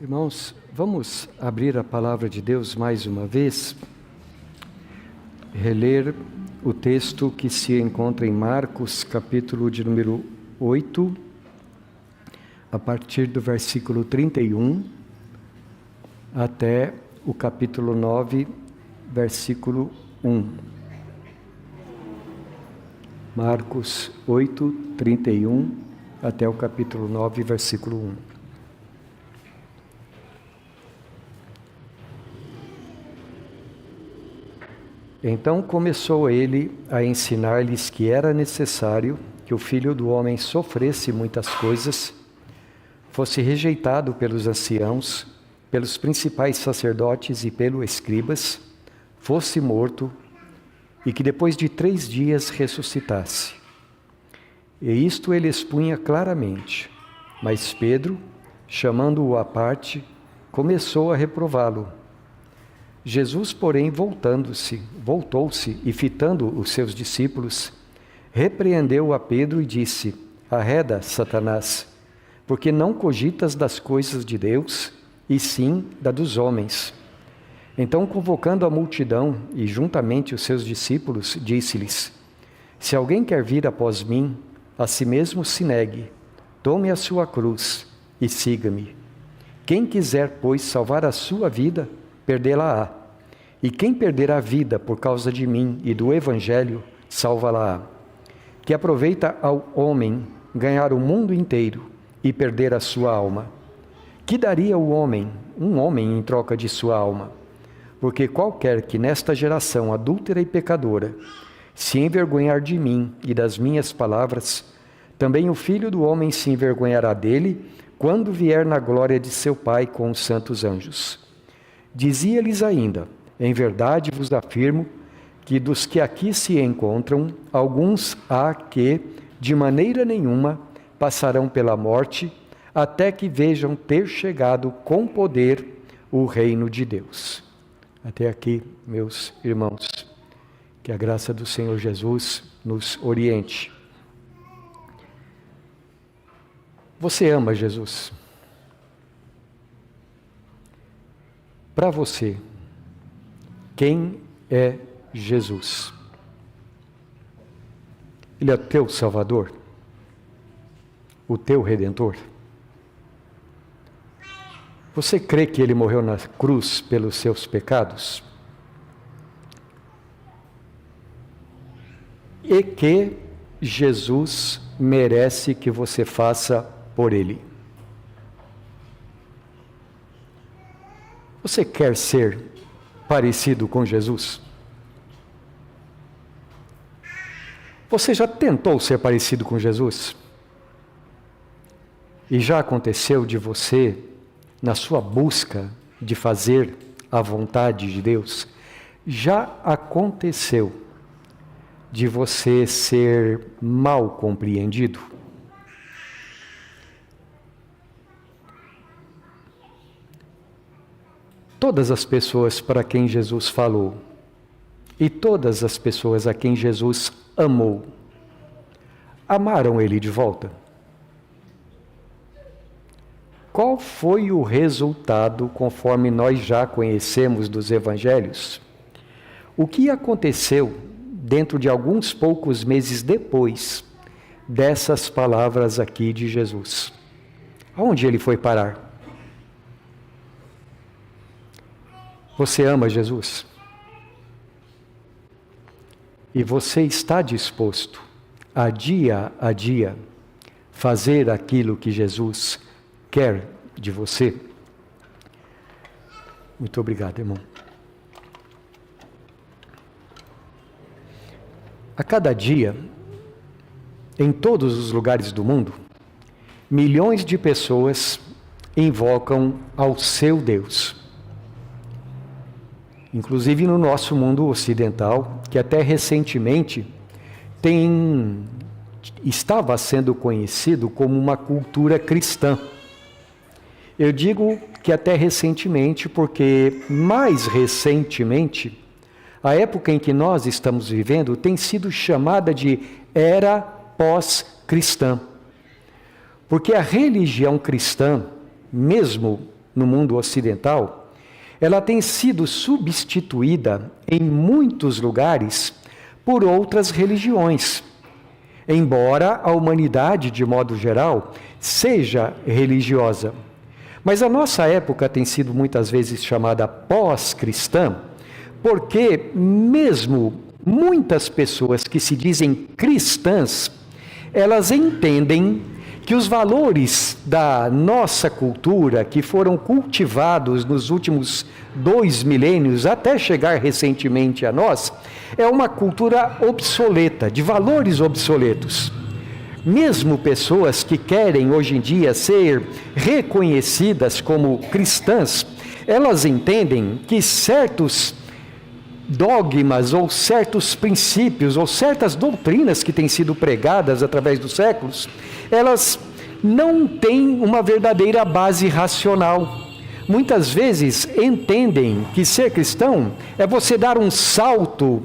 Irmãos, vamos abrir a palavra de Deus mais uma vez, reler o texto que se encontra em Marcos, capítulo de número 8, a partir do versículo 31, até o capítulo 9, versículo 1. Marcos 8, 31, até o capítulo 9, versículo 1. Então começou ele a ensinar-lhes que era necessário que o Filho do Homem sofresse muitas coisas, fosse rejeitado pelos anciãos, pelos principais sacerdotes e pelos escribas, fosse morto e que depois de 3 dias ressuscitasse. E isto ele expunha claramente, mas Pedro, chamando-o à parte, começou a reprová-lo. Jesus, porém, voltou-se e fitando os seus discípulos, repreendeu a Pedro e disse: Arreda, Satanás, porque não cogitas das coisas de Deus, e sim da dos homens. Então, convocando a multidão e juntamente os seus discípulos, disse-lhes: Se alguém quer vir após mim, a si mesmo se negue, tome a sua cruz e siga-me. Quem quiser, pois, salvar a sua vida, perdê-la-á. E quem perder a vida por causa de mim e do Evangelho, salva-la-á. Que aproveita ao homem ganhar o mundo inteiro e perder a sua alma? Que daria um homem em troca de sua alma? Porque qualquer que nesta geração adúltera e pecadora se envergonhar de mim e das minhas palavras, também o Filho do Homem se envergonhará dele, quando vier na glória de seu Pai com os santos anjos. Dizia-lhes ainda: Em verdade vos afirmo que dos que aqui se encontram, alguns há que, de maneira nenhuma, passarão pela morte, até que vejam ter chegado com poder o reino de Deus. Até aqui, meus irmãos, que a graça do Senhor Jesus nos oriente. Você ama Jesus? Para você, quem é Jesus? Ele é teu Salvador? O teu Redentor? Você crê que Ele morreu na cruz pelos seus pecados? E que Jesus merece que você faça por Ele? Você quer ser parecido com Jesus? Você já tentou ser parecido com Jesus? E já aconteceu de você, na sua busca de fazer a vontade de Deus, já aconteceu de você ser mal compreendido? Todas as pessoas para quem Jesus falou e todas as pessoas a quem Jesus amou, amaram Ele de volta? Qual foi o resultado, conforme nós já conhecemos dos evangelhos? O que aconteceu dentro de alguns poucos meses depois dessas palavras aqui de Jesus? Aonde ele foi parar? Você ama Jesus? E você está disposto a dia, fazer aquilo que Jesus quer de você? Muito obrigado, irmão. A cada dia, em todos os lugares do mundo, milhões de pessoas invocam ao seu Deus. Inclusive no nosso mundo ocidental, que até recentemente estava sendo conhecido como uma cultura cristã. Eu digo que até recentemente, porque mais recentemente, a época em que nós estamos vivendo tem sido chamada de era pós-cristã. Porque a religião cristã, mesmo no mundo ocidental, ela tem sido substituída em muitos lugares por outras religiões. Embora a humanidade, de modo geral, seja religiosa. Mas a nossa época tem sido muitas vezes chamada pós-cristã, porque mesmo muitas pessoas que se dizem cristãs, elas entendem que os valores da nossa cultura, que foram cultivados nos últimos 2 milênios, até chegar recentemente a nós, é uma cultura obsoleta, de valores obsoletos. Mesmo pessoas que querem hoje em dia ser reconhecidas como cristãs, elas entendem que certos dogmas ou certos princípios ou certas doutrinas que têm sido pregadas através dos séculos, elas não têm uma verdadeira base racional. Muitas vezes entendem que ser cristão é você dar um salto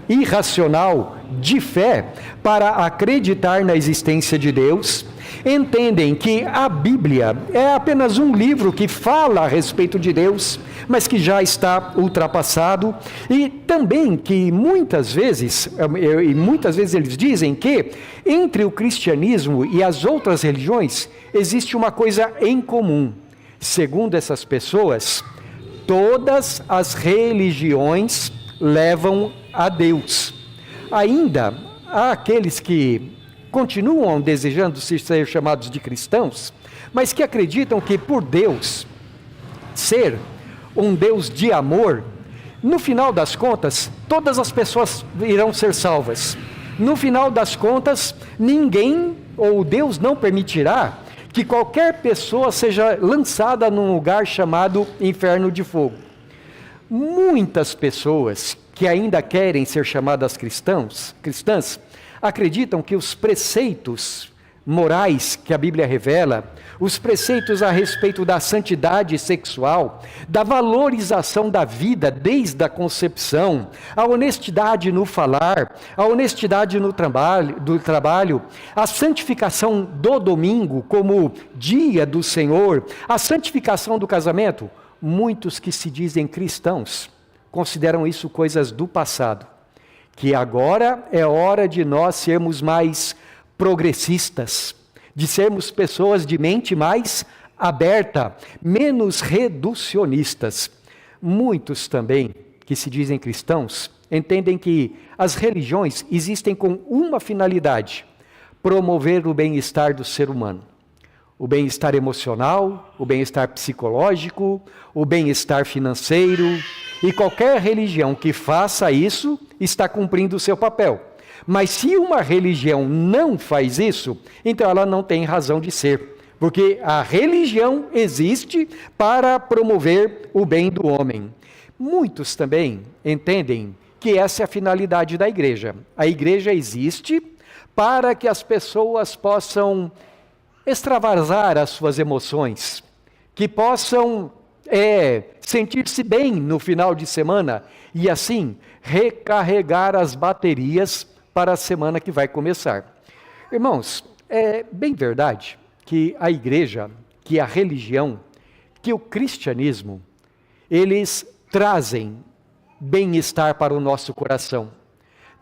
irracional de fé para acreditar na existência de Deus. Entendem que a Bíblia é apenas um livro que fala a respeito de Deus, mas que já está ultrapassado, e também que muitas vezes eles dizem que entre o cristianismo e as outras religiões existe uma coisa em comum. Segundo essas pessoas, todas as religiões levam a Deus. Ainda há aqueles que continuam desejando ser chamados de cristãos, mas que acreditam que por Deus ser um Deus de amor, no final das contas, todas as pessoas irão ser salvas. No final das contas, ninguém ou Deus não permitirá que qualquer pessoa seja lançada num lugar chamado inferno de fogo. Muitas pessoas que ainda querem ser chamadas cristãs, acreditam que os preceitos morais que a Bíblia revela, os preceitos a respeito da santidade sexual, da valorização da vida desde a concepção, a honestidade no falar, a honestidade no trabalho, a santificação do domingo como dia do Senhor, a santificação do casamento, muitos que se dizem cristãos consideram isso coisas do passado, que agora é hora de nós sermos mais progressistas, de sermos pessoas de mente mais aberta, menos reducionistas. Muitos também, que se dizem cristãos, entendem que as religiões existem com uma finalidade: promover o bem-estar do ser humano. O bem-estar emocional, o bem-estar psicológico, o bem-estar financeiro, e qualquer religião que faça isso está cumprindo o seu papel. Mas se uma religião não faz isso, então ela não tem razão de ser, porque a religião existe para promover o bem do homem. Muitos também entendem que essa é a finalidade da igreja. A igreja existe para que as pessoas possam extravasar as suas emoções, que possam sentir-se bem no final de semana e assim recarregar as baterias para a semana que vai começar. Irmãos, é bem verdade que a igreja, que a religião, que o cristianismo, eles trazem bem-estar para o nosso coração,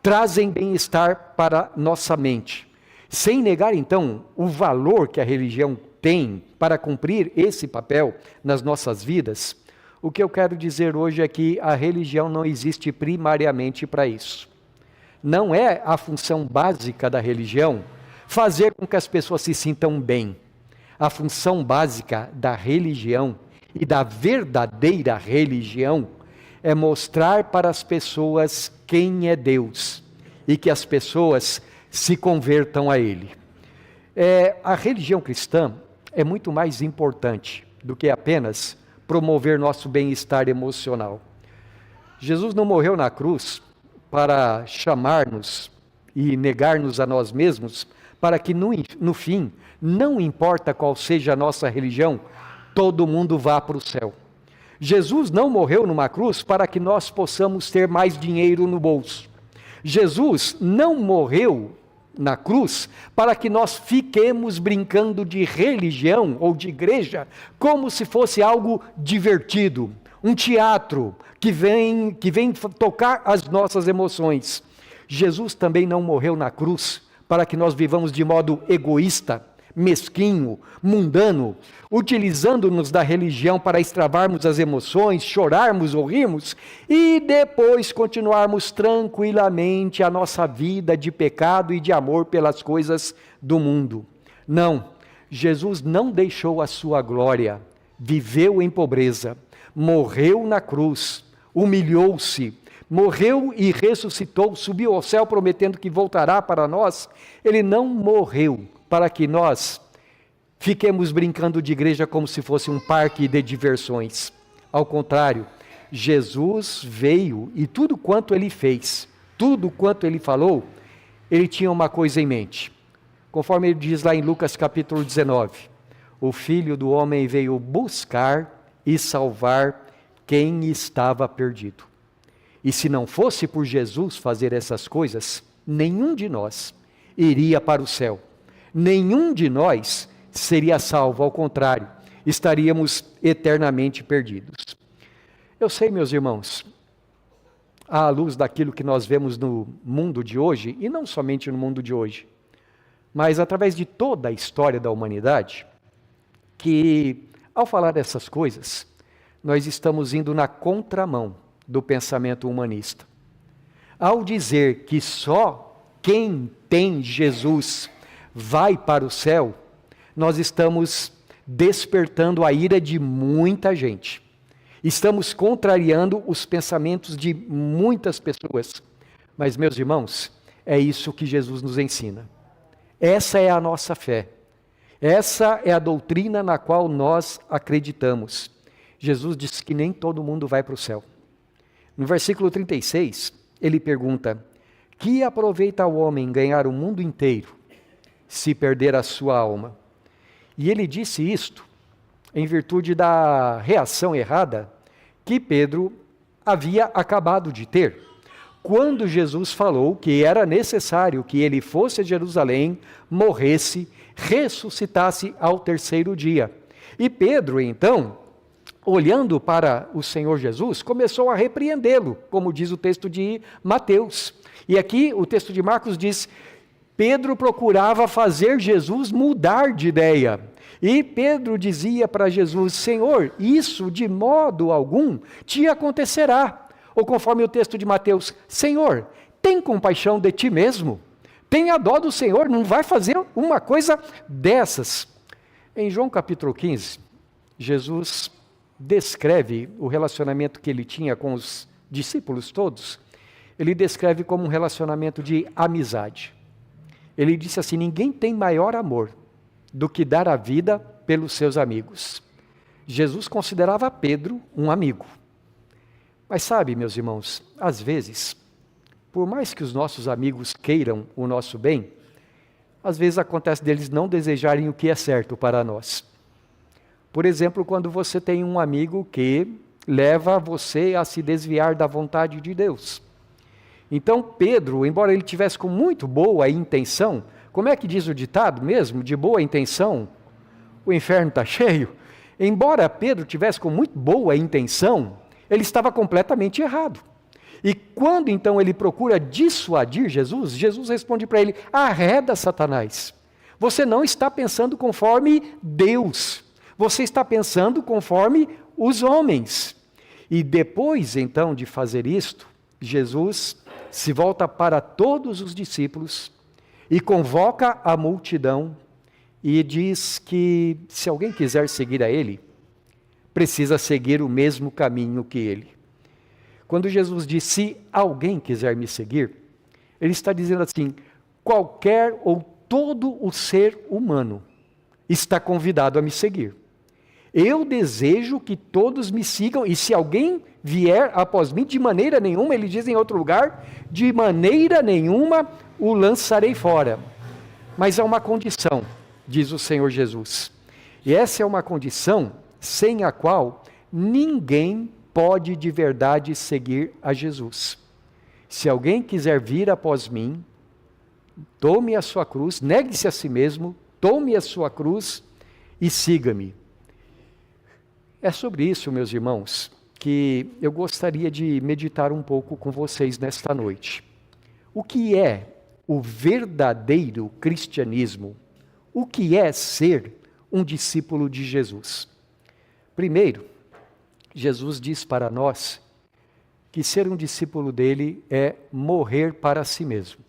trazem bem-estar para nossa mente, sem negar então o valor que a religião tem para cumprir esse papel nas nossas vidas. O que eu quero dizer hoje é que a religião não existe primariamente para isso. Não é a função básica da religião fazer com que as pessoas se sintam bem. A função básica da religião e da verdadeira religião é mostrar para as pessoas quem é Deus e que as pessoas se convertam a Ele. A religião cristã é muito mais importante do que apenas promover nosso bem-estar emocional. Jesus não morreu na cruz para chamar-nos e negar-nos a nós mesmos, para que no fim, não importa qual seja a nossa religião, todo mundo vá para o céu. Jesus não morreu numa cruz para que nós possamos ter mais dinheiro no bolso. Jesus não morreu na cruz para que nós fiquemos brincando de religião ou de igreja como se fosse algo divertido, um teatro que vem tocar as nossas emoções. Jesus também não morreu na cruz para que nós vivamos de modo egoísta, mesquinho, mundano, utilizando-nos da religião para extravarmos as emoções, chorarmos ou rirmos, e depois continuarmos tranquilamente a nossa vida de pecado e de amor pelas coisas do mundo. Não, Jesus não deixou a sua glória, viveu em pobreza, morreu na cruz, humilhou-se, morreu e ressuscitou, subiu ao céu prometendo que voltará para nós. Ele não morreu para que nós fiquemos brincando de igreja como se fosse um parque de diversões. Ao contrário, Jesus veio e tudo quanto ele fez, tudo quanto ele falou, ele tinha uma coisa em mente. Conforme ele diz lá em Lucas capítulo 19, o Filho do Homem veio buscar e salvar quem estava perdido. E se não fosse por Jesus fazer essas coisas, nenhum de nós iria para o céu. Nenhum de nós seria salvo, ao contrário, estaríamos eternamente perdidos. Eu sei, meus irmãos, à luz daquilo que nós vemos no mundo de hoje, e não somente no mundo de hoje, mas através de toda a história da humanidade, que ao falar dessas coisas, nós estamos indo na contramão do pensamento humanista. Ao dizer que só quem tem Jesus vai para o céu, nós estamos despertando a ira de muita gente. Estamos contrariando os pensamentos de muitas pessoas. Mas, meus irmãos, é isso que Jesus nos ensina. Essa é a nossa fé. Essa é a doutrina na qual nós acreditamos. Jesus disse que nem todo mundo vai para o céu. No versículo 36, ele pergunta: que aproveita o homem ganhar o mundo inteiro, se perder a sua alma? E ele disse isto em virtude da reação errada que Pedro havia acabado de ter, quando Jesus falou que era necessário que ele fosse a Jerusalém, morresse, ressuscitasse ao terceiro dia. E Pedro, então, olhando para o Senhor Jesus, começou a repreendê-lo, como diz o texto de Mateus. E aqui o texto de Marcos diz: Pedro procurava fazer Jesus mudar de ideia. E Pedro dizia para Jesus: Senhor, isso de modo algum te acontecerá. Ou conforme o texto de Mateus: Senhor, tem compaixão de ti mesmo. Tenha dó do Senhor, não vai fazer uma coisa dessas. Em João capítulo 15, Jesus descreve o relacionamento que ele tinha com os discípulos todos. Ele descreve como um relacionamento de amizade. Ele disse assim: ninguém tem maior amor do que dar a vida pelos seus amigos. Jesus considerava Pedro um amigo. Mas sabe, meus irmãos, às vezes, por mais que os nossos amigos queiram o nosso bem, às vezes acontece deles não desejarem o que é certo para nós. Por exemplo, quando você tem um amigo que leva você a se desviar da vontade de Deus. Então Pedro, embora ele tivesse com muito boa intenção, como é que diz o ditado mesmo? De boa intenção, o inferno está cheio. Embora Pedro tivesse com muito boa intenção, ele estava completamente errado. E quando então ele procura dissuadir Jesus, Jesus responde para ele: arreda, Satanás, você não está pensando conforme Deus, você está pensando conforme os homens. E depois então de fazer isto, Jesus se volta para todos os discípulos e convoca a multidão e diz que se alguém quiser seguir a ele, precisa seguir o mesmo caminho que ele. Quando Jesus diz: se alguém quiser me seguir, ele está dizendo assim: qualquer ou todo o ser humano está convidado a me seguir. Eu desejo que todos me sigam, e se alguém vier após mim, de maneira nenhuma, ele diz em outro lugar, de maneira nenhuma o lançarei fora. Mas há uma condição, diz o Senhor Jesus. E essa é uma condição sem a qual ninguém pode de verdade seguir a Jesus. Se alguém quiser vir após mim, tome a sua cruz, negue-se a si mesmo, tome a sua cruz e siga-me. É sobre isso, meus irmãos, que eu gostaria de meditar um pouco com vocês nesta noite. O que é o verdadeiro cristianismo? O que é ser um discípulo de Jesus? Primeiro, Jesus diz para nós que ser um discípulo dele é morrer para si mesmo.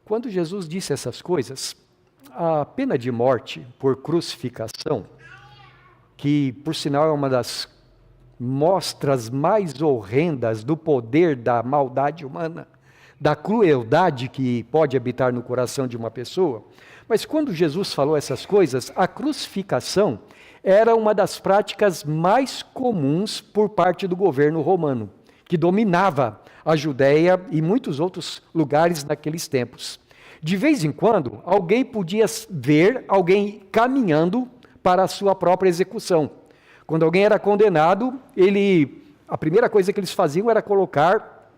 Quando Jesus disse essas coisas, a pena de morte por crucificação, que por sinal é uma das mostras mais horrendas do poder da maldade humana, da crueldade que pode habitar no coração de uma pessoa, mas quando Jesus falou essas coisas, a crucificação era uma das práticas mais comuns por parte do governo romano, que dominava a Judéia e muitos outros lugares naqueles tempos. De vez em quando, alguém podia ver alguém caminhando para a sua própria execução. Quando alguém era condenado, a primeira coisa que eles faziam era colocar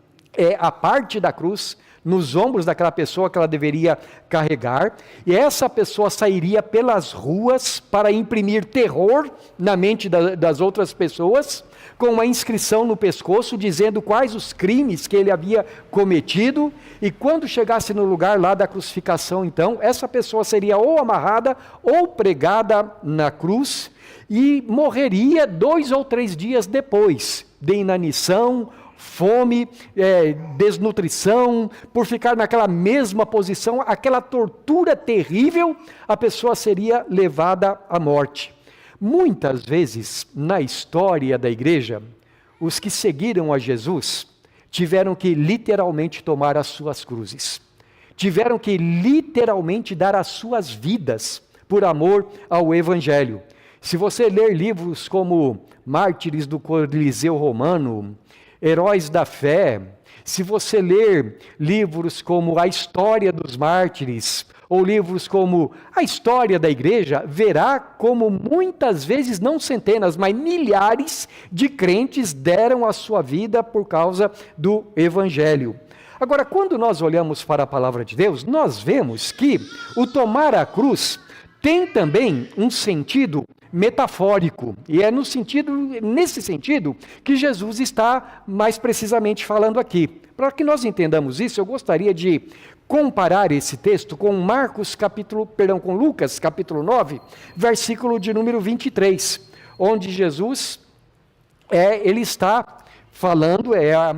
a parte da cruz nos ombros daquela pessoa que ela deveria carregar, e essa pessoa sairia pelas ruas para imprimir terror na mente das outras pessoas, com uma inscrição no pescoço dizendo quais os crimes que ele havia cometido, e quando chegasse no lugar lá da crucificação, então, essa pessoa seria ou amarrada ou pregada na cruz, e morreria 2 ou 3 dias depois, de inanição, fome, desnutrição, por ficar naquela mesma posição, aquela tortura terrível, a pessoa seria levada à morte. Muitas vezes, na história da igreja, os que seguiram a Jesus tiveram que literalmente tomar as suas cruzes. Tiveram que literalmente dar as suas vidas por amor ao Evangelho. Se você ler livros como Mártires do Coliseu Romano, Heróis da Fé, se você ler livros como A História dos Mártires, ou livros como A História da Igreja, verá como muitas vezes, não centenas, mas milhares de crentes deram a sua vida por causa do Evangelho. Agora, quando nós olhamos para a palavra de Deus, nós vemos que o tomar a cruz tem também um sentido metafórico, e é nesse sentido que Jesus está mais precisamente falando aqui. Para que nós entendamos isso, eu gostaria de comparar esse texto com com Lucas capítulo 9, versículo de número 23, onde Jesus ele está falando a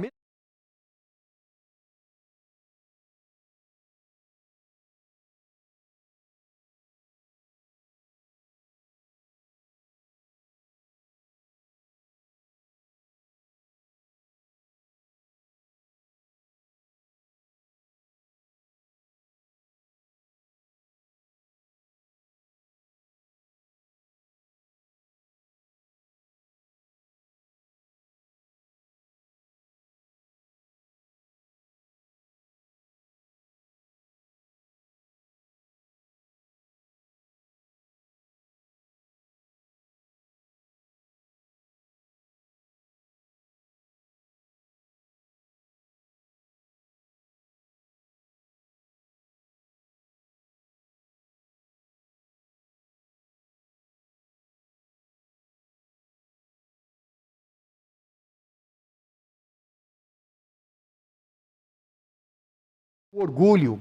orgulho,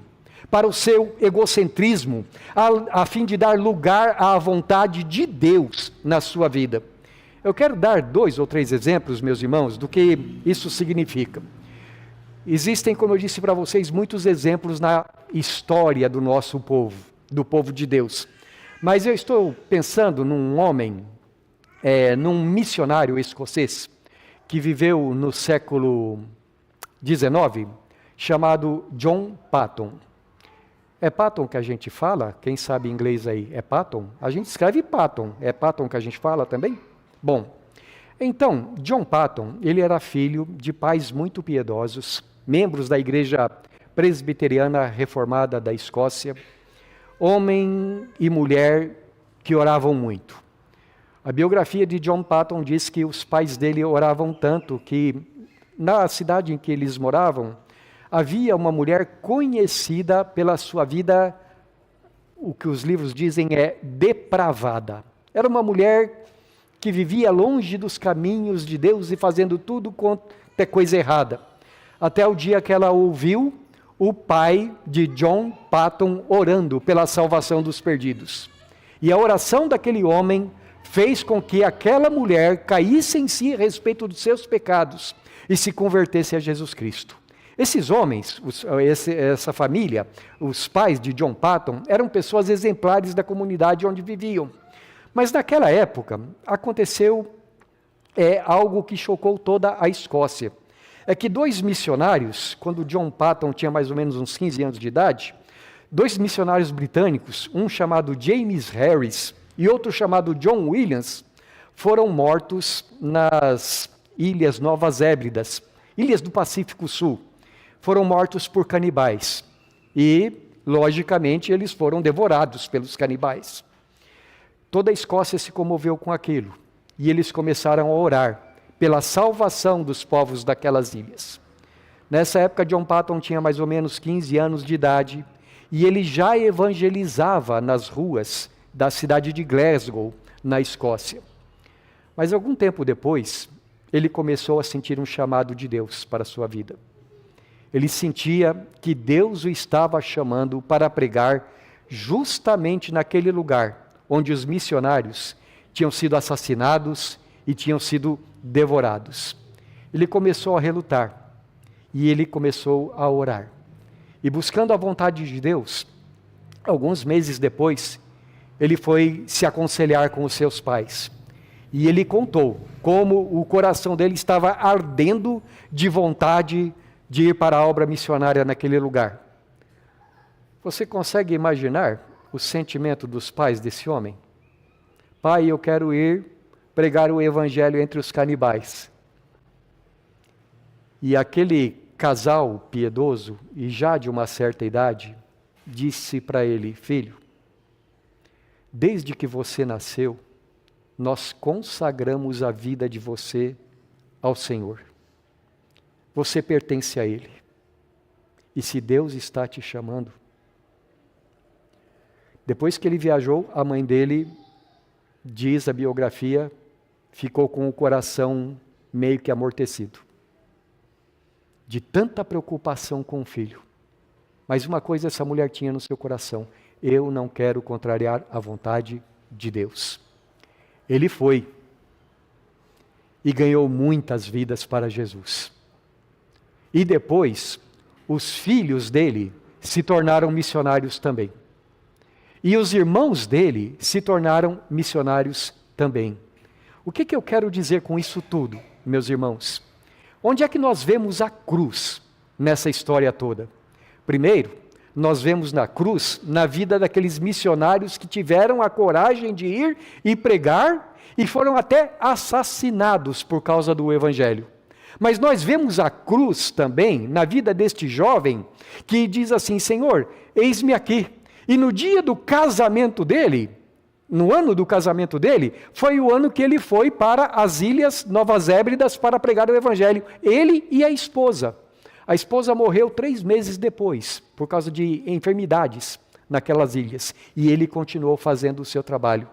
para o seu egocentrismo, a fim de dar lugar à vontade de Deus na sua vida. Eu quero dar 2 ou 3 exemplos, meus irmãos, do que isso significa. Existem, como eu disse para vocês, muitos exemplos na história do nosso povo, do povo de Deus. Mas eu estou pensando num homem, num missionário escocês, que viveu no século XIX, chamado John Paton. É Paton que a gente fala? Quem sabe inglês aí? É Paton? A gente escreve Paton. É Paton que a gente fala também? Bom, então, John Paton, ele era filho de pais muito piedosos, membros da Igreja Presbiteriana Reformada da Escócia, homem e mulher que oravam muito. A biografia de John Paton diz que os pais dele oravam tanto que, na cidade em que eles moravam, havia uma mulher conhecida pela sua vida, o que os livros dizem é depravada. Era uma mulher que vivia longe dos caminhos de Deus e fazendo tudo quanto é coisa errada. Até o dia que ela ouviu o pai de John Paton orando pela salvação dos perdidos. E a oração daquele homem fez com que aquela mulher caísse em si a respeito dos seus pecados e se convertesse a Jesus Cristo. Esses homens, essa família, os pais de John Paton, eram pessoas exemplares da comunidade onde viviam. Mas naquela época aconteceu algo que chocou toda a Escócia. É que 2 missionários, quando John Paton tinha mais ou menos uns 15 anos de idade, 2 missionários britânicos, um chamado James Harris e outro chamado John Williams, foram mortos nas Ilhas Novas Hébridas, ilhas do Pacífico Sul. Foram mortos por canibais e, logicamente, eles foram devorados pelos canibais. Toda a Escócia se comoveu com aquilo e eles começaram a orar pela salvação dos povos daquelas ilhas. Nessa época, John Paton tinha mais ou menos 15 anos de idade e ele já evangelizava nas ruas da cidade de Glasgow, na Escócia. Mas algum tempo depois, ele começou a sentir um chamado de Deus para a sua vida. Ele sentia que Deus o estava chamando para pregar justamente naquele lugar onde os missionários tinham sido assassinados e tinham sido devorados. Ele começou a relutar e ele começou a orar. E buscando a vontade de Deus, alguns meses depois, ele foi se aconselhar com os seus pais. E ele contou como o coração dele estava ardendo de vontade de ir para a obra missionária naquele lugar. Você consegue imaginar o sentimento dos pais desse homem? Pai, eu quero ir pregar o evangelho entre os canibais. E aquele casal piedoso, e já de uma certa idade, disse para ele: filho, desde que você nasceu, nós consagramos a vida de você ao Senhor. Você pertence a Ele. E se Deus está te chamando... Depois que ele viajou, a mãe dele, diz a biografia, ficou com o coração meio que amortecido, de tanta preocupação com o filho. Mas uma coisa essa mulher tinha no seu coração: eu não quero contrariar a vontade de Deus. Ele foi e ganhou muitas vidas para Jesus. E depois, os filhos dele se tornaram missionários também. E os irmãos dele se tornaram missionários também. O que eu quero dizer com isso tudo, meus irmãos? Onde é que nós vemos a cruz nessa história toda? Primeiro, nós vemos na cruz, na vida daqueles missionários que tiveram a coragem de ir e pregar e foram até assassinados por causa do evangelho. Mas nós vemos a cruz também na vida deste jovem que diz assim: Senhor, eis-me aqui. E no dia do casamento dele, no ano do casamento dele, foi o ano que ele foi para as Ilhas Novas Hébridas para pregar o evangelho. Ele e a esposa. A esposa morreu 3 meses depois, por causa de enfermidades naquelas ilhas. E ele continuou fazendo o seu trabalho.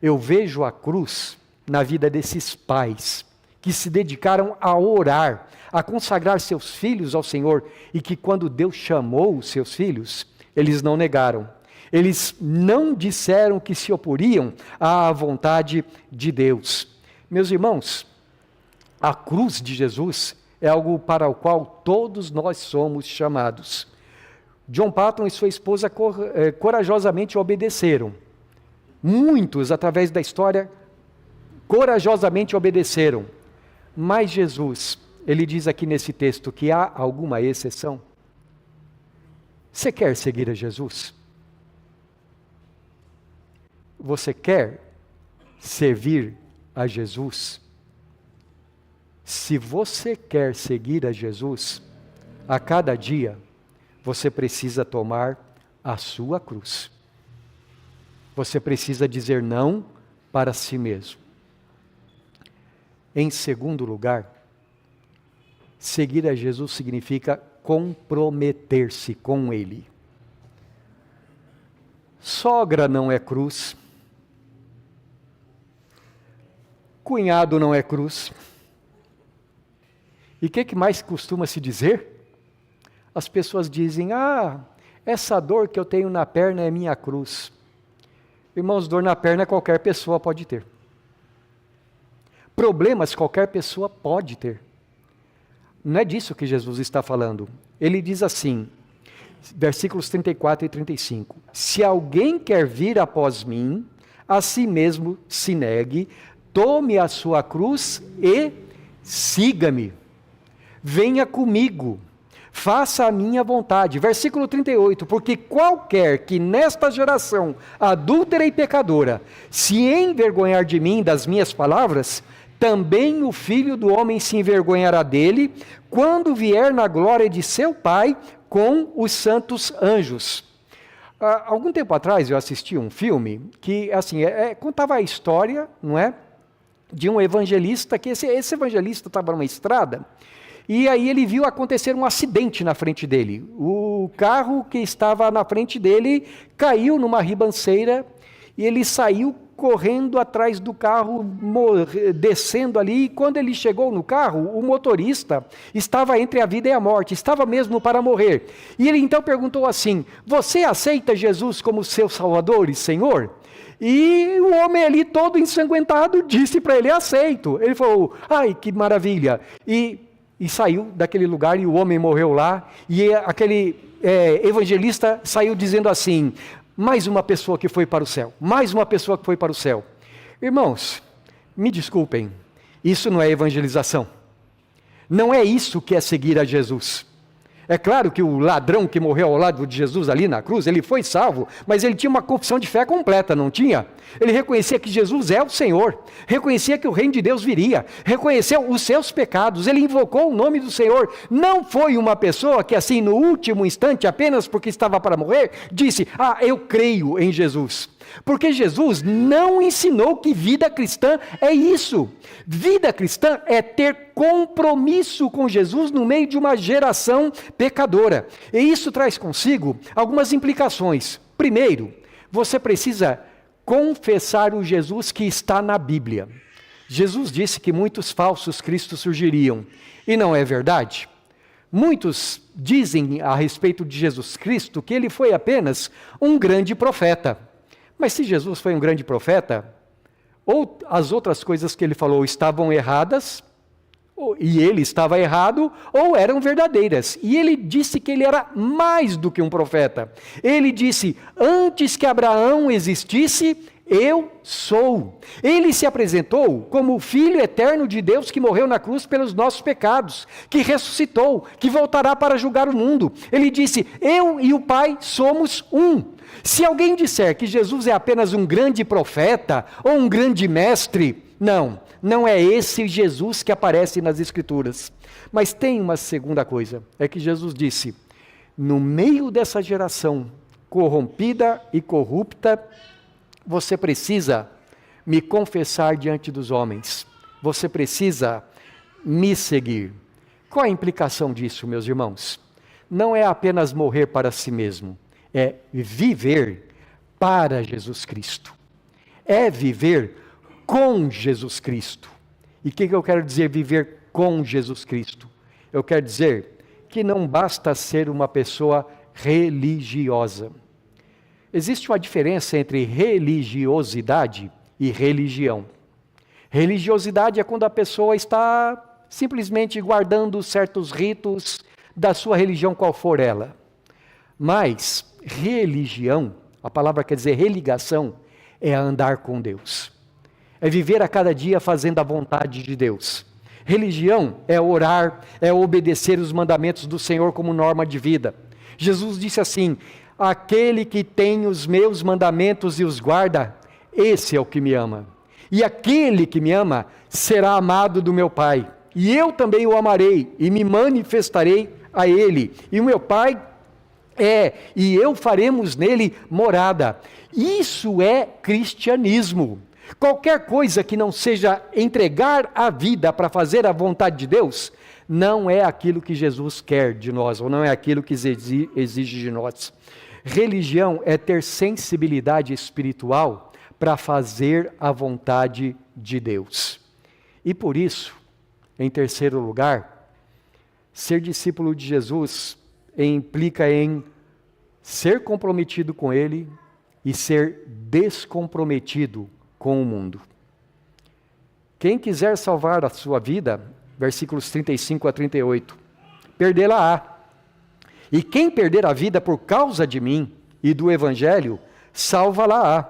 Eu vejo a cruz na vida desses pais, que se dedicaram a orar, a consagrar seus filhos ao Senhor, e que quando Deus chamou os seus filhos, eles não negaram. Eles não disseram que se oporiam à vontade de Deus. Meus irmãos, a cruz de Jesus é algo para o qual todos nós somos chamados. John Paton e sua esposa corajosamente obedeceram. Muitos, através da história, corajosamente obedeceram. Mas Jesus, ele diz aqui nesse texto que há alguma exceção. Você quer seguir a Jesus? Você quer servir a Jesus? Se você quer seguir a Jesus, a cada dia, você precisa tomar a sua cruz. Você precisa dizer não para si mesmo. Em segundo lugar, seguir a Jesus significa comprometer-se com Ele. Sogra não é cruz. Cunhado não é cruz. E o que mais costuma se dizer? As pessoas dizem, essa dor que eu tenho na perna é minha cruz. Irmãos, dor na perna qualquer pessoa pode ter. Problemas qualquer pessoa pode ter. Não é disso que Jesus está falando. Ele diz assim, versículos 34 e 35. Se alguém quer vir após mim, a si mesmo se negue, tome a sua cruz e siga-me. Venha comigo, faça a minha vontade. Versículo 38, porque qualquer que nesta geração adúltera e pecadora se envergonhar de mim, das minhas palavras, também o Filho do Homem se envergonhará dele, quando vier na glória de seu Pai com os santos anjos. Algum tempo atrás eu assisti um filme que assim, contava a história, não é? De um evangelista, que esse evangelista estava numa estrada, e aí ele viu acontecer um acidente na frente dele. O carro que estava na frente dele caiu numa ribanceira, e ele saiu correndo atrás do carro, descendo ali, e quando ele chegou no carro, o motorista estava entre a vida e a morte, estava mesmo para morrer. E ele então perguntou assim, você aceita Jesus como seu Salvador e Senhor? E o homem ali todo ensanguentado disse para ele, aceito. Ele falou, ai que maravilha. E saiu daquele lugar e o homem morreu lá. E aquele evangelista saiu dizendo assim, mais uma pessoa que foi para o céu, mais uma pessoa que foi para o céu. Irmãos, me desculpem, isso não é evangelização. Não é isso que é seguir a Jesus. É claro que o ladrão que morreu ao lado de Jesus ali na cruz, ele foi salvo, mas ele tinha uma confissão de fé completa, não tinha? Ele reconhecia que Jesus é o Senhor, reconhecia que o reino de Deus viria, reconheceu os seus pecados, ele invocou o nome do Senhor. Não foi uma pessoa que assim no último instante, apenas porque estava para morrer, disse, eu creio em Jesus. Porque Jesus não ensinou que vida cristã é isso. Vida cristã é ter compromisso com Jesus no meio de uma geração pecadora. E isso traz consigo algumas implicações. Primeiro, você precisa confessar o Jesus que está na Bíblia. Jesus disse que muitos falsos cristos surgiriam. E não é verdade? Muitos dizem a respeito de Jesus Cristo que ele foi apenas um grande profeta. Mas se Jesus foi um grande profeta, ou as outras coisas que ele falou estavam erradas, e ele estava errado, ou eram verdadeiras. E ele disse que ele era mais do que um profeta. Ele disse, antes que Abraão existisse, eu sou. Ele se apresentou como o Filho eterno de Deus que morreu na cruz pelos nossos pecados, que ressuscitou, que voltará para julgar o mundo. Ele disse, eu e o Pai somos um. Se alguém disser que Jesus é apenas um grande profeta ou um grande mestre, não é esse Jesus que aparece nas Escrituras. Mas tem uma segunda coisa, é que Jesus disse, no meio dessa geração corrompida e corrupta, você precisa me confessar diante dos homens, você precisa me seguir. Qual a implicação disso, meus irmãos? Não é apenas morrer para si mesmo, é viver para Jesus Cristo, é viver com Jesus Cristo. E o que eu quero dizer viver com Jesus Cristo? Eu quero dizer que não basta ser uma pessoa religiosa. Existe uma diferença entre religiosidade e religião. Religiosidade é quando a pessoa está simplesmente guardando certos ritos da sua religião, qual for ela. Mas religião, a palavra quer dizer religação, é andar com Deus. É viver a cada dia fazendo a vontade de Deus. Religião é orar, é obedecer os mandamentos do Senhor como norma de vida. Jesus disse assim, aquele que tem os meus mandamentos e os guarda, esse é o que me ama. E aquele que me ama será amado do meu Pai. E eu também o amarei e me manifestarei a ele. E o meu Pai e eu faremos nele morada. Isso é cristianismo. Qualquer coisa que não seja entregar a vida para fazer a vontade de Deus, não é aquilo que Jesus quer de nós, ou não é aquilo que exige de nós. Religião é ter sensibilidade espiritual para fazer a vontade de Deus. E por isso, em terceiro lugar, ser discípulo de Jesus implica em ser comprometido com Ele e ser descomprometido com o mundo. Quem quiser salvar a sua vida, versículos 35 a 38, perdê-la-á. E quem perder a vida por causa de mim e do Evangelho, salva-la-á.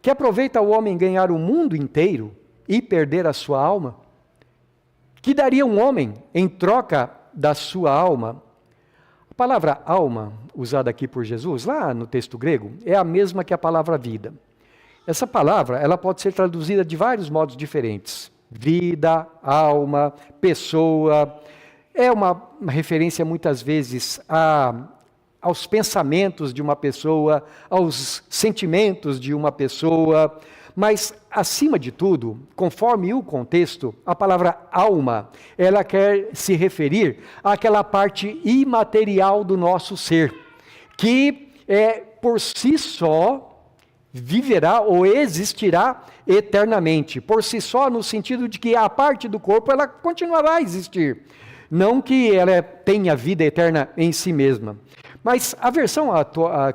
Que aproveita o homem ganhar o mundo inteiro e perder a sua alma? Que daria um homem em troca da sua alma? A palavra alma, usada aqui por Jesus, lá no texto grego, é a mesma que a palavra vida. Essa palavra, ela pode ser traduzida de vários modos diferentes. Vida, alma, pessoa. É uma referência muitas vezes aos pensamentos de uma pessoa, aos sentimentos de uma pessoa. Mas, acima de tudo, conforme o contexto, a palavra alma, ela quer se referir àquela parte imaterial do nosso ser, que por si só viverá ou existirá eternamente. Por si só, no sentido de que a parte do corpo, ela continuará a existir. Não que ela tenha vida eterna em si mesma. Mas a versão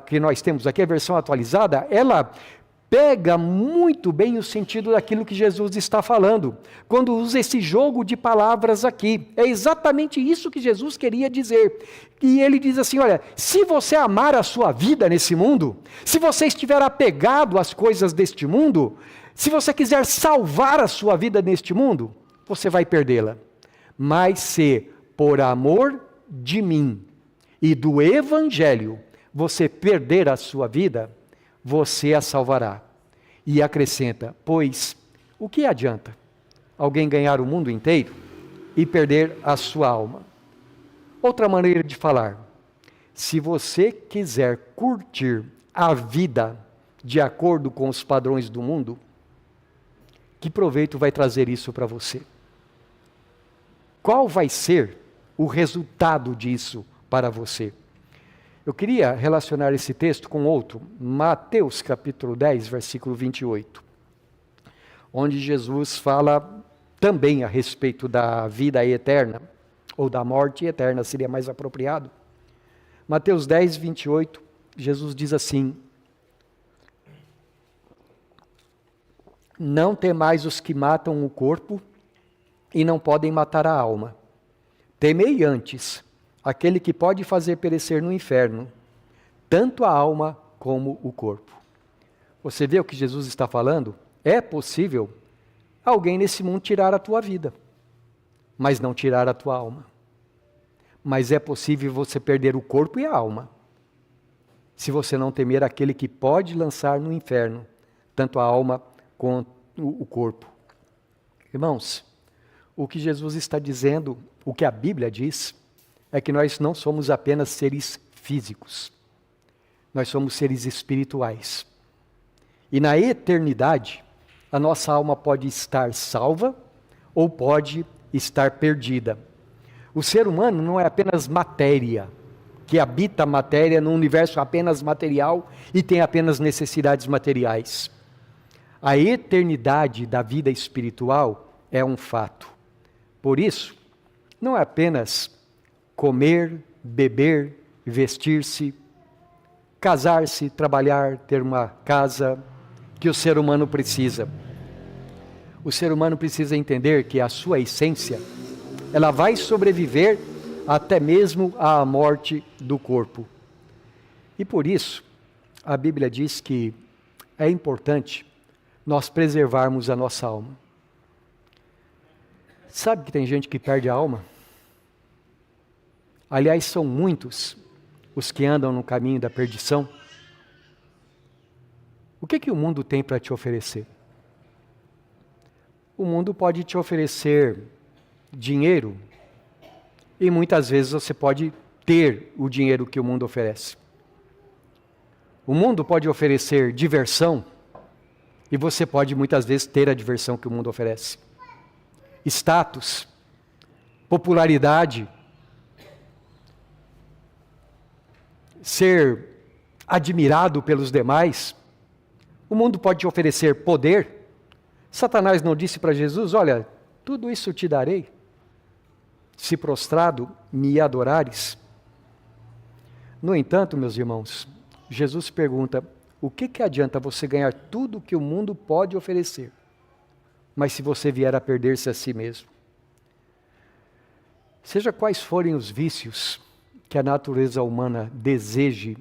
que nós temos aqui, a versão atualizada, ela pega muito bem o sentido daquilo que Jesus está falando, quando usa esse jogo de palavras aqui. É exatamente isso que Jesus queria dizer. E ele diz assim, olha, se você amar a sua vida nesse mundo, se você estiver apegado às coisas deste mundo, se você quiser salvar a sua vida neste mundo, você vai perdê-la. Mas se por amor de mim e do Evangelho você perder a sua vida, você a salvará. E acrescenta, pois o que adianta alguém ganhar o mundo inteiro e perder a sua alma? Outra maneira de falar, se você quiser curtir a vida de acordo com os padrões do mundo, que proveito vai trazer isso para você? Qual vai ser o resultado disso para você? Eu queria relacionar esse texto com outro, Mateus capítulo 10, versículo 28, onde Jesus fala também a respeito da vida eterna, ou da morte eterna, seria mais apropriado. Mateus 10, 28, Jesus diz assim, não temais os que matam o corpo e não podem matar a alma. Temei antes aquele que pode fazer perecer no inferno, tanto a alma como o corpo. Você vê o que Jesus está falando? É possível alguém nesse mundo tirar a tua vida, mas não tirar a tua alma. Mas é possível você perder o corpo e a alma, se você não temer aquele que pode lançar no inferno, tanto a alma quanto o corpo. Irmãos, o que Jesus está dizendo, o que a Bíblia diz, é que nós não somos apenas seres físicos, nós somos seres espirituais. E na eternidade, a nossa alma pode estar salva ou pode estar perdida. O ser humano não é apenas matéria, que habita a matéria num universo apenas material e tem apenas necessidades materiais. A eternidade da vida espiritual é um fato. Por isso, não é apenas comer, beber, vestir-se, casar-se, trabalhar, ter uma casa, que o ser humano precisa. O ser humano precisa entender que a sua essência, ela vai sobreviver até mesmo à morte do corpo. E por isso, a Bíblia diz que é importante nós preservarmos a nossa alma. Sabe que tem gente que perde a alma? Aliás, são muitos os que andam no caminho da perdição. O que o mundo tem para te oferecer? O mundo pode te oferecer dinheiro, e muitas vezes você pode ter o dinheiro que o mundo oferece. O mundo pode oferecer diversão, e você pode muitas vezes ter a diversão que o mundo oferece. Status, popularidade, ser admirado pelos demais. O mundo pode te oferecer poder. Satanás não disse para Jesus: olha, tudo isso te darei, se prostrado me adorares. No entanto, meus irmãos, Jesus pergunta: o que adianta você ganhar tudo que o mundo pode oferecer, mas se você vier a perder-se a si mesmo? Seja quais forem os vícios que a natureza humana deseje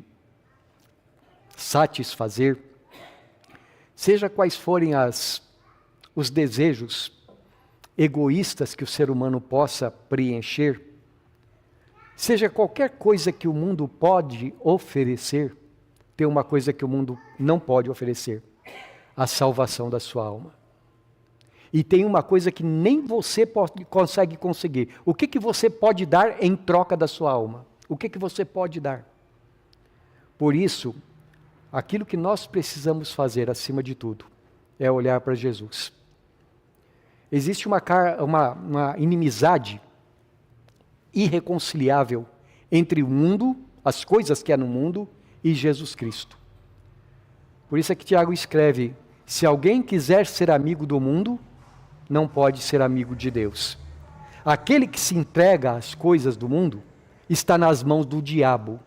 satisfazer, seja quais forem os desejos egoístas que o ser humano possa preencher, seja qualquer coisa que o mundo pode oferecer, tem uma coisa que o mundo não pode oferecer: a salvação da sua alma. E tem uma coisa que nem você consegue conseguir. O que você pode dar em troca da sua alma? O que você pode dar? Por isso, aquilo que nós precisamos fazer, acima de tudo, é olhar para Jesus. Existe uma inimizade irreconciliável entre o mundo, as coisas que há no mundo, e Jesus Cristo. Por isso é que Tiago escreve: se alguém quiser ser amigo do mundo, não pode ser amigo de Deus. Aquele que se entrega às coisas do mundo está nas mãos do diabo.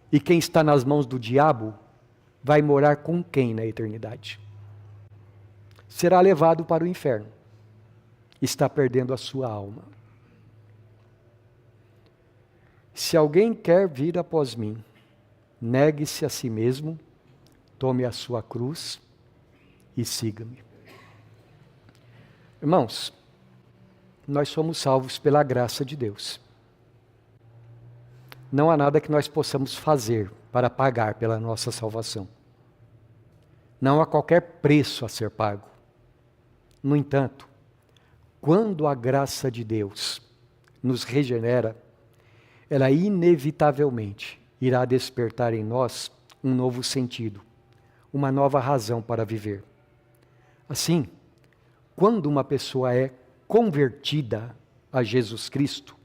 E quem está nas mãos do diabo vai morar com quem na eternidade? Será levado para o inferno. Está perdendo a sua alma. Se alguém quer vir após mim, negue-se a si mesmo, tome a sua cruz e siga-me. Irmãos, nós somos salvos pela graça de Deus. Não há nada que nós possamos fazer para pagar pela nossa salvação. Não há qualquer preço a ser pago. No entanto, quando a graça de Deus nos regenera, ela inevitavelmente irá despertar em nós um novo sentido, uma nova razão para viver. Assim, quando uma pessoa é convertida a Jesus Cristo,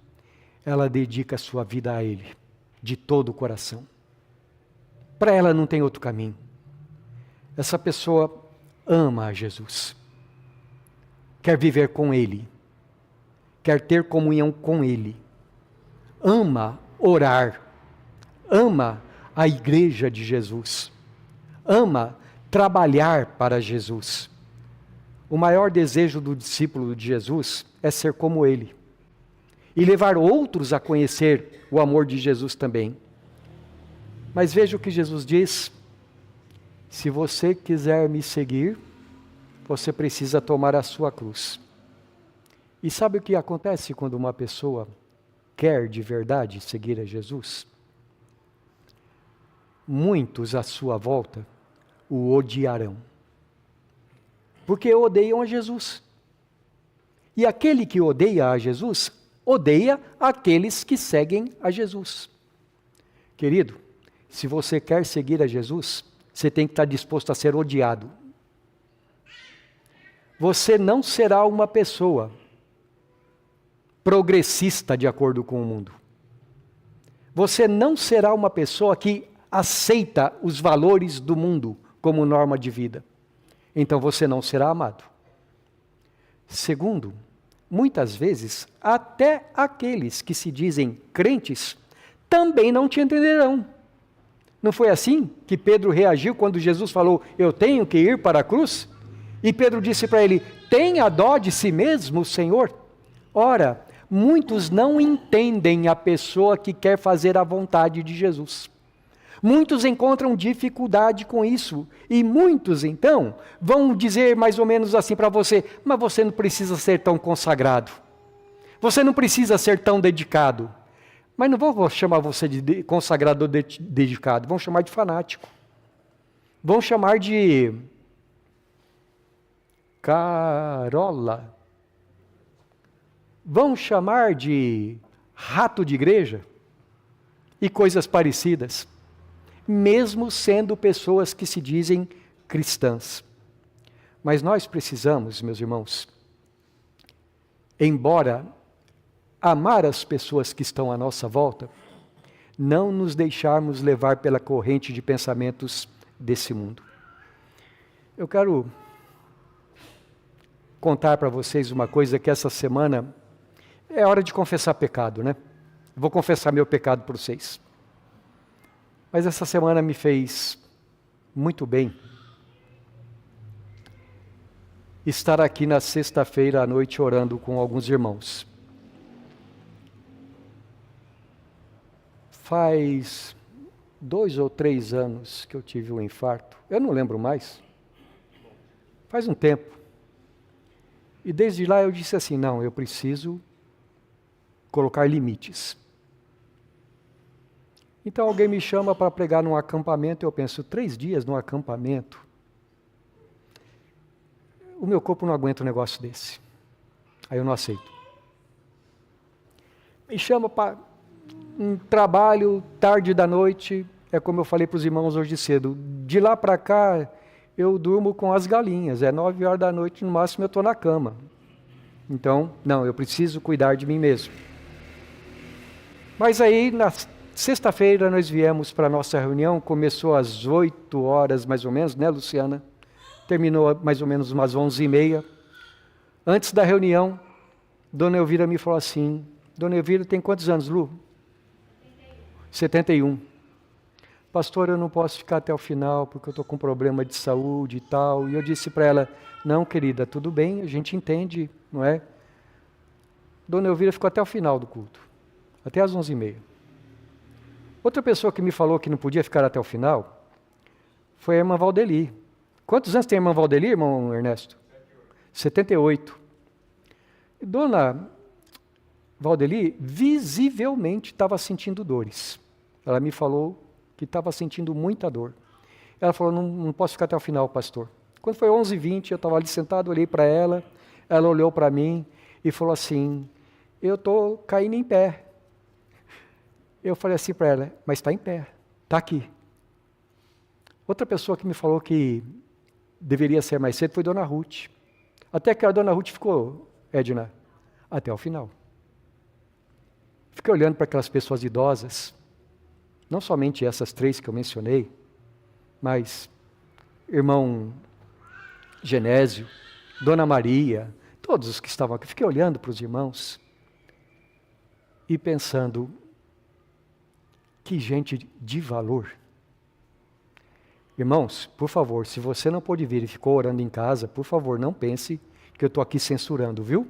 ela dedica a sua vida a Ele, de todo o coração. Para ela não tem outro caminho. Essa pessoa ama a Jesus, quer viver com Ele, quer ter comunhão com Ele, ama orar, ama a igreja de Jesus, ama trabalhar para Jesus. O maior desejo do discípulo de Jesus é ser como Ele e levar outros a conhecer o amor de Jesus também. Mas veja o que Jesus diz: se você quiser me seguir, você precisa tomar a sua cruz. E sabe o que acontece quando uma pessoa quer de verdade seguir a Jesus? Muitos à sua volta o odiarão, porque odeiam a Jesus. E aquele que odeia a Jesus, odeia aqueles que seguem a Jesus. Querido, se você quer seguir a Jesus, você tem que estar disposto a ser odiado. Você não será uma pessoa progressista de acordo com o mundo. Você não será uma pessoa que aceita os valores do mundo como norma de vida. Então você não será amado. Segundo, muitas vezes, até aqueles que se dizem crentes também não te entenderão. Não foi assim que Pedro reagiu quando Jesus falou: eu tenho que ir para a cruz? E Pedro disse para ele: tenha dó de si mesmo, Senhor. Ora, muitos não entendem a pessoa que quer fazer a vontade de Jesus. Muitos encontram dificuldade com isso. E muitos, então, vão dizer mais ou menos assim para você: mas você não precisa ser tão consagrado. Você não precisa ser tão dedicado. Mas não vão chamar você de consagrador dedicado, vão chamar de fanático. Vão chamar de carola. Vão chamar de rato de igreja e coisas parecidas, mesmo sendo pessoas que se dizem cristãs. Mas nós precisamos, meus irmãos, embora amar as pessoas que estão à nossa volta, não nos deixarmos levar pela corrente de pensamentos desse mundo. Eu quero contar para vocês uma coisa que essa semana é hora de confessar pecado, né? Vou confessar meu pecado para vocês. Mas essa semana me fez muito bem estar aqui na sexta-feira à noite orando com alguns irmãos. Faz 2 ou 3 anos que eu tive um infarto. Eu não lembro mais. Faz um tempo. E desde lá eu disse assim, não, eu preciso colocar limites. Então alguém me chama para pregar num acampamento, eu penso, 3 dias num acampamento? O meu corpo não aguenta um negócio desse. Aí eu não aceito. Me chama para um trabalho tarde da noite, é como eu falei para os irmãos hoje cedo, de lá para cá eu durmo com as galinhas, 9 horas da noite no máximo eu estou na cama. Então, não, eu preciso cuidar de mim mesmo. Mas aí, na sexta-feira, nós viemos para a nossa reunião, começou às 8 horas mais ou menos, né, Luciana? Terminou mais ou menos umas 11h30. Antes da reunião, Dona Elvira me falou assim, Dona Elvira tem quantos anos, Lu? 71. Pastor, eu não posso ficar até o final, porque eu estou com problema de saúde e tal. E eu disse para ela, não, querida, tudo bem, a gente entende, não é? Dona Elvira ficou até o final do culto, até às 11h30. Outra pessoa que me falou que não podia ficar até o final, foi a irmã Valdeli. Quantos anos tem a irmã Valdeli, irmão Ernesto? 78. E Dona Valdeli visivelmente estava sentindo dores. Ela me falou que estava sentindo muita dor. Ela falou, não posso ficar até o final, pastor. Quando foi 11h20, eu estava ali sentado, olhei para ela, ela olhou para mim e falou assim, eu estou caindo em pé. Eu falei assim para ela, mas está em pé, está aqui. Outra pessoa que me falou que deveria ser mais cedo foi Dona Ruth. Até que a Dona Ruth ficou, Edna, até o final. Fiquei olhando para aquelas pessoas idosas, não somente essas 3 que eu mencionei, mas irmão Genésio, Dona Maria, todos os que estavam aqui. Fiquei olhando para os irmãos e pensando, que gente de valor. Irmãos, por favor, se você não pôde vir e ficou orando em casa, por favor, não pense que eu estou aqui censurando, viu?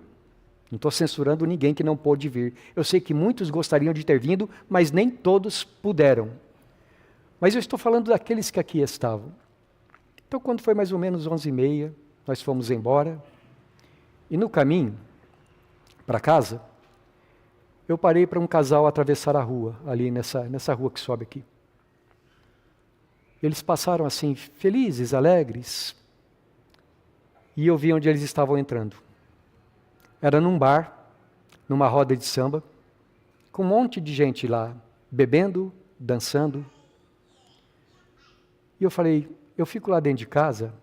Não estou censurando ninguém que não pôde vir. Eu sei que muitos gostariam de ter vindo, mas nem todos puderam. Mas eu estou falando daqueles que aqui estavam. Então, quando foi mais ou menos 11h30, nós fomos embora. E no caminho para casa, eu parei para um casal atravessar a rua, ali nessa rua que sobe aqui. Eles passaram assim, felizes, alegres, e eu vi onde eles estavam entrando. Era num bar, numa roda de samba, com um monte de gente lá, bebendo, dançando. E eu falei, eu fico lá dentro de casa,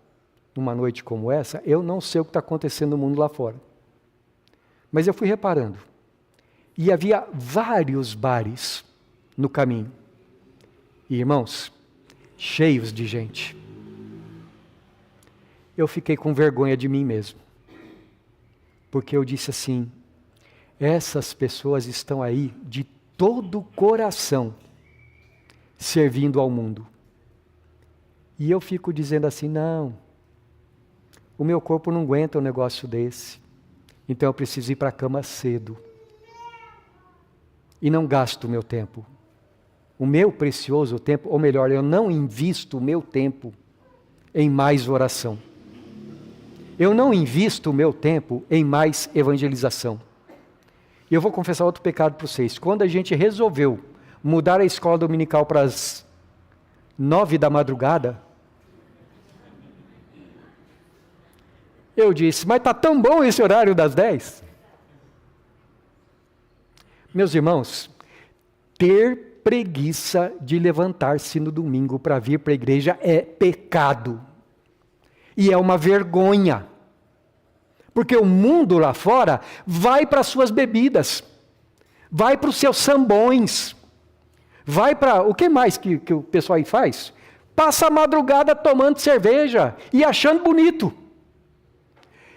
numa noite como essa, eu não sei o que está acontecendo no mundo lá fora. Mas eu fui reparando. E havia vários bares no caminho. E, irmãos, cheios de gente. Eu fiquei com vergonha de mim mesmo. Porque eu disse assim, essas pessoas estão aí de todo o coração, servindo ao mundo. E eu fico dizendo assim, não, o meu corpo não aguenta um negócio desse. Então eu preciso ir para a cama cedo. E não gasto o meu tempo. O meu precioso tempo, ou melhor, eu não invisto o meu tempo em mais oração. Eu não invisto o meu tempo em mais evangelização. E eu vou confessar outro pecado para vocês. Quando a gente resolveu mudar a escola dominical para as 9 da madrugada, eu disse, mas está tão bom esse horário das 10. Meus irmãos, ter preguiça de levantar-se no domingo para vir para a igreja é pecado. E é uma vergonha. Porque o mundo lá fora vai para suas bebidas. vai para os seus sambões, vai para... O que mais que o pessoal aí faz? Passa a madrugada tomando cerveja e achando bonito.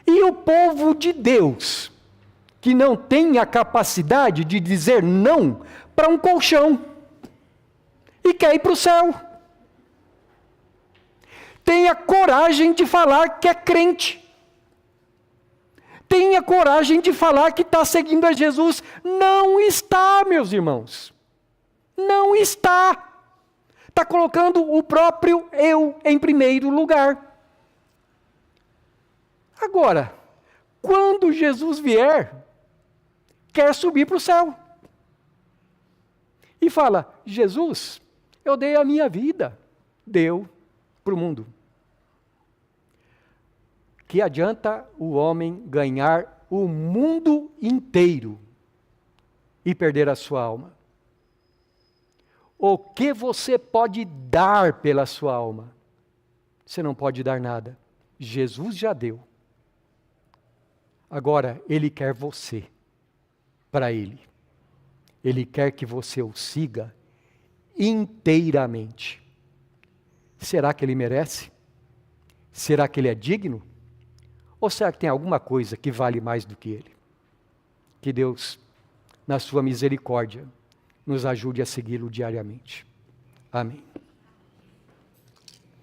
E o povo de Deus, que não tem a capacidade de dizer não para um colchão, e quer ir para o céu. Tenha coragem de falar que é crente. Tenha coragem de falar que está seguindo a Jesus. Não está, meus irmãos. Não está. Está colocando o próprio eu em primeiro lugar. Agora, quando Jesus vier, quer subir para o céu. E fala, Jesus, eu dei a minha vida. Deu para o mundo. Que adianta o homem ganhar o mundo inteiro e perder a sua alma? O que você pode dar pela sua alma? Você não pode dar nada. Jesus já deu. Agora, Ele quer você para Ele. Ele quer que você o siga inteiramente. Será que Ele merece? Será que Ele é digno? Ou será que tem alguma coisa que vale mais do que Ele? Que Deus, na sua misericórdia, nos ajude a segui-lo diariamente. Amém.